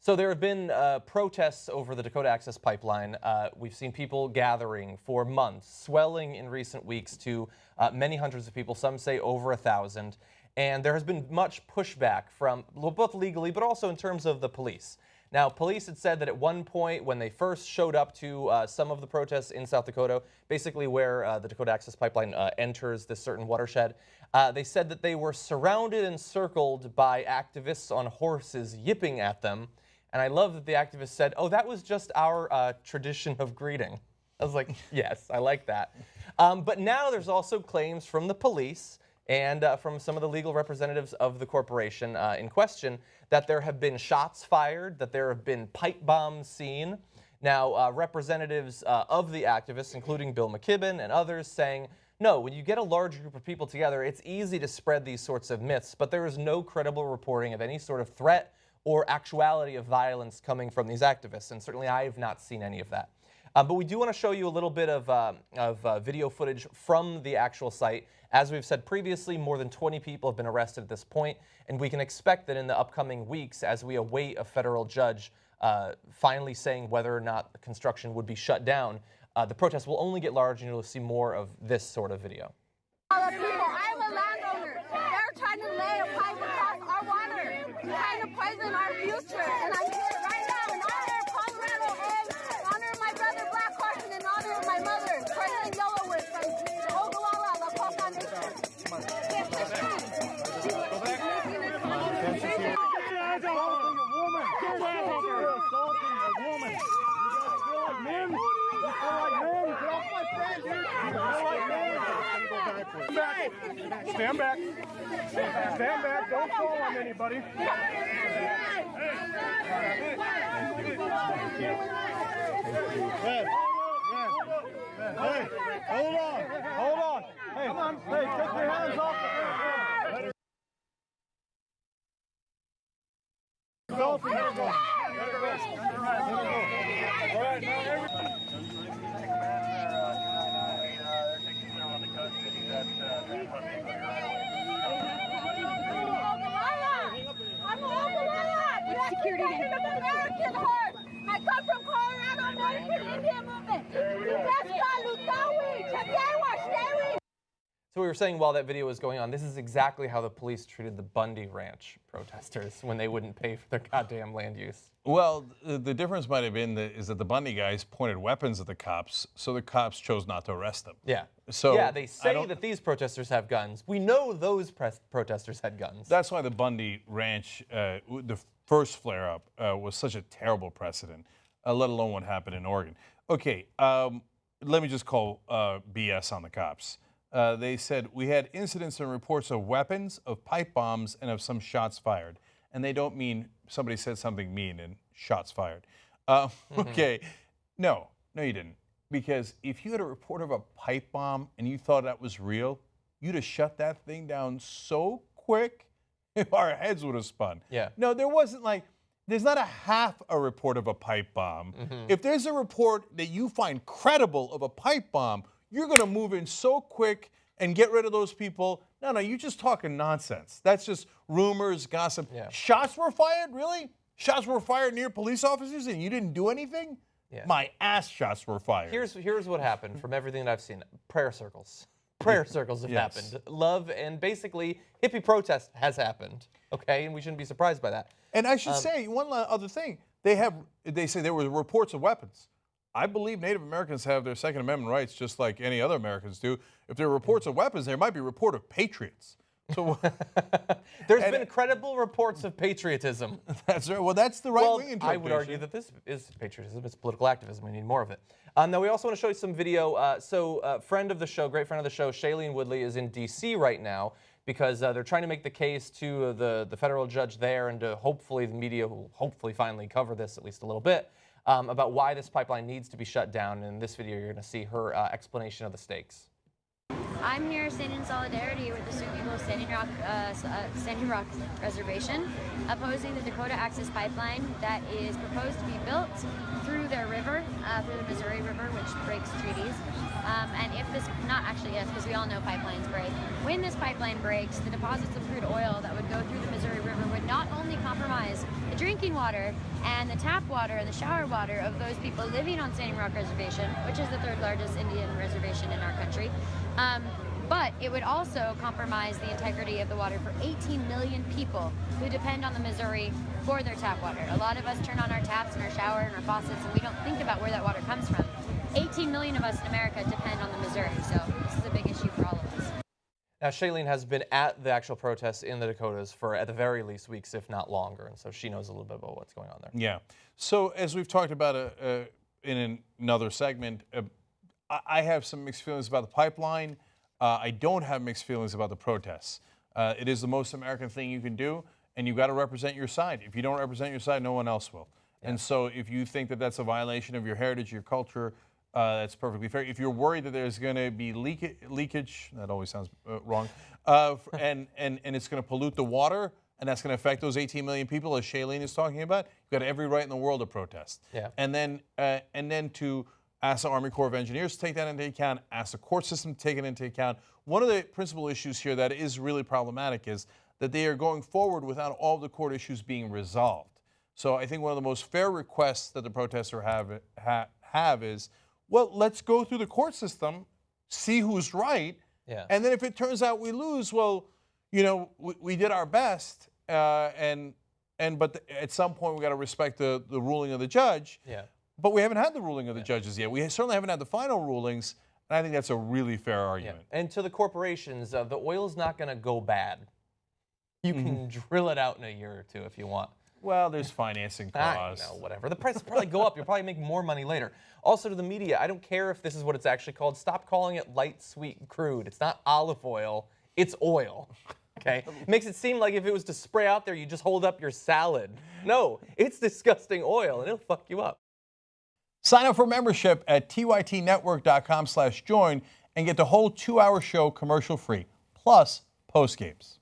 So there have been protests over the Dakota Access Pipeline. We've seen people gathering for months, swelling in recent weeks to many hundreds of people, some say over 1,000. And there has been much pushback from both legally, but also in terms of the police. Now, police had said that at one point when they first showed up to some of the protests in South Dakota, basically where the Dakota Access Pipeline enters this certain watershed, they said that they were surrounded and circled by activists on horses yipping at them. And I love that the activist said, oh, that was just our tradition of greeting. I was like, yes, I like that. But now there's also claims from the police and from some of the legal representatives of the corporation in question that there have been shots fired, that there have been pipe bombs seen. Now, representatives of the activists, including Bill McKibben and others, saying, no, when you get a large group of people together, it's easy to spread these sorts of myths, but there is no credible reporting of any sort of threat or actuality of violence coming from these activists, and certainly I have not seen any of that. But we do want to show you a little bit of video footage from the actual site. As we've said previously, more than 20 people have been arrested at this point, and we can expect that in the upcoming weeks, as we await a federal judge finally saying whether or not the construction would be shut down, the protests will only get large, and you'll see more of this sort of video. I'm a landowner. They're trying to lay a pipe across our water, trying to poison our future, and I'm here right now in honor of Colorado and in honor of my brother Black Horse and in honor of my mother, President Yellowwood from Ogallala, La Poca Nation. Stand back. Stand back. Don't fall on anybody. Hey, hold on. Hold on. Hey, come on. Hey, take your hands off the All right, now Security. American horse. I come from Colorado, American Indian movement. So we were saying while that video was going on, this is exactly how the police treated the Bundy Ranch protesters when they wouldn't pay for their goddamn land use. Well, the difference might have been is that the Bundy guys pointed weapons at the cops, so the cops chose not to arrest them. Yeah. So yeah, they say that these protesters have guns. We know those protesters had guns. That's why the Bundy Ranch, the first flare-up, was such a terrible precedent, let alone what happened in Oregon. Okay, let me just call BS on the cops. They said, we had incidents and reports of weapons, of pipe bombs, and of some shots fired. And they don't mean somebody said something mean and shots fired. Okay, no, you didn't. Because if you had a report of a pipe bomb and you thought that was real, you'd have shut that thing down so quick, our heads would have spun. Yeah. No, there wasn't there's not a half a report of a pipe bomb. If there's a report that you find credible of a pipe bomb, you're going to move in so quick and get rid of those people. No, you're just talking nonsense. That's just rumors, gossip. Yeah. Shots were fired? Really? Shots were fired near police officers and you didn't do anything? Yeah. My ass shots were fired. Here's what happened from everything that I've seen. Prayer circles. Prayer circles have happened. Love and basically hippie protest has happened. Okay, and we shouldn't be surprised by that. And I should say one other thing. They say there were reports of weapons. I believe Native Americans have their Second Amendment rights just like any other Americans do. If there are reports of weapons, there might be a report of patriots. So there's been credible reports of patriotism. That's right. Well, that's the right-wing interpretation. I would argue that this is patriotism. It's political activism. We need more of it. Now, we also want to show you some video. Friend of the show, great friend of the show, Shailene Woodley is in D.C. right now because they're trying to make the case to the federal judge there and to hopefully the media will hopefully finally cover this at least a little bit about why this pipeline needs to be shut down. And in this video, you're going to see her explanation of the stakes. I'm here standing in solidarity with the Sioux people of Standing Rock Reservation, opposing the Dakota Access Pipeline that is proposed to be built through their river. through the Missouri River, which breaks treaties. And if this, not actually yes, because we all know pipelines break. When this pipeline breaks, the deposits of crude oil that would go through the Missouri River would not only compromise the drinking water and the tap water and the shower water of those people living on Standing Rock Reservation, which is the third largest Indian reservation in our country, but it would also compromise the integrity of the water for 18 million people who depend on the Missouri for their tap water. A lot of us turn on our taps and our shower and our faucets and we don't think about where that water comes from. 18 million of us in America depend on the Missouri, so this is a big issue for all of us. Now, Shailene has been at the actual protests in the Dakotas for, at the very least, weeks, if not longer, and so she knows a little bit about what's going on there. Yeah. So as we've talked about in another segment, I have some mixed feelings about the pipeline. I don't have mixed feelings about the protests. It is the most American thing you can do, and you've got to represent your side. If you don't represent your side, no one else will. Yeah. And so if you think that that's a violation of your heritage, your culture, that's perfectly fair. If you're worried that there's going to be leakage, that always sounds wrong, and it's going to pollute the water, and that's going to affect those 18 million people, as Shailene is talking about, you've got every right in the world to protest. Yeah. And then to ask the Army Corps of Engineers to take that into account, ask the court system to take it into account. One of the principal issues here that is really problematic is that they are going forward without all of the court issues being resolved. So I think one of the most fair requests that the protesters have is, well, let's go through the court system, see who's right, and then if it turns out we lose, well, you know, we did our best, but at some point we got to respect the ruling of the judge. Yeah. But we haven't had the ruling of the judges yet. We certainly haven't had the final rulings, and I think that's a really fair argument. Yeah. And to the corporations, the oil's not going to go bad. You can drill it out in a year or two if you want. Well, there's financing costs. I know, whatever. The price will probably go up. You'll probably make more money later. Also, to the media, I don't care if this is what it's actually called. Stop calling it light, sweet, crude. It's not olive oil. It's oil. Okay? It makes it seem like if it was to spray out there, you just hold up your salad. No, it's disgusting oil, and it'll fuck you up. Sign up for membership at tytnetwork.com/join and get the whole 2-hour show commercial free, plus post games.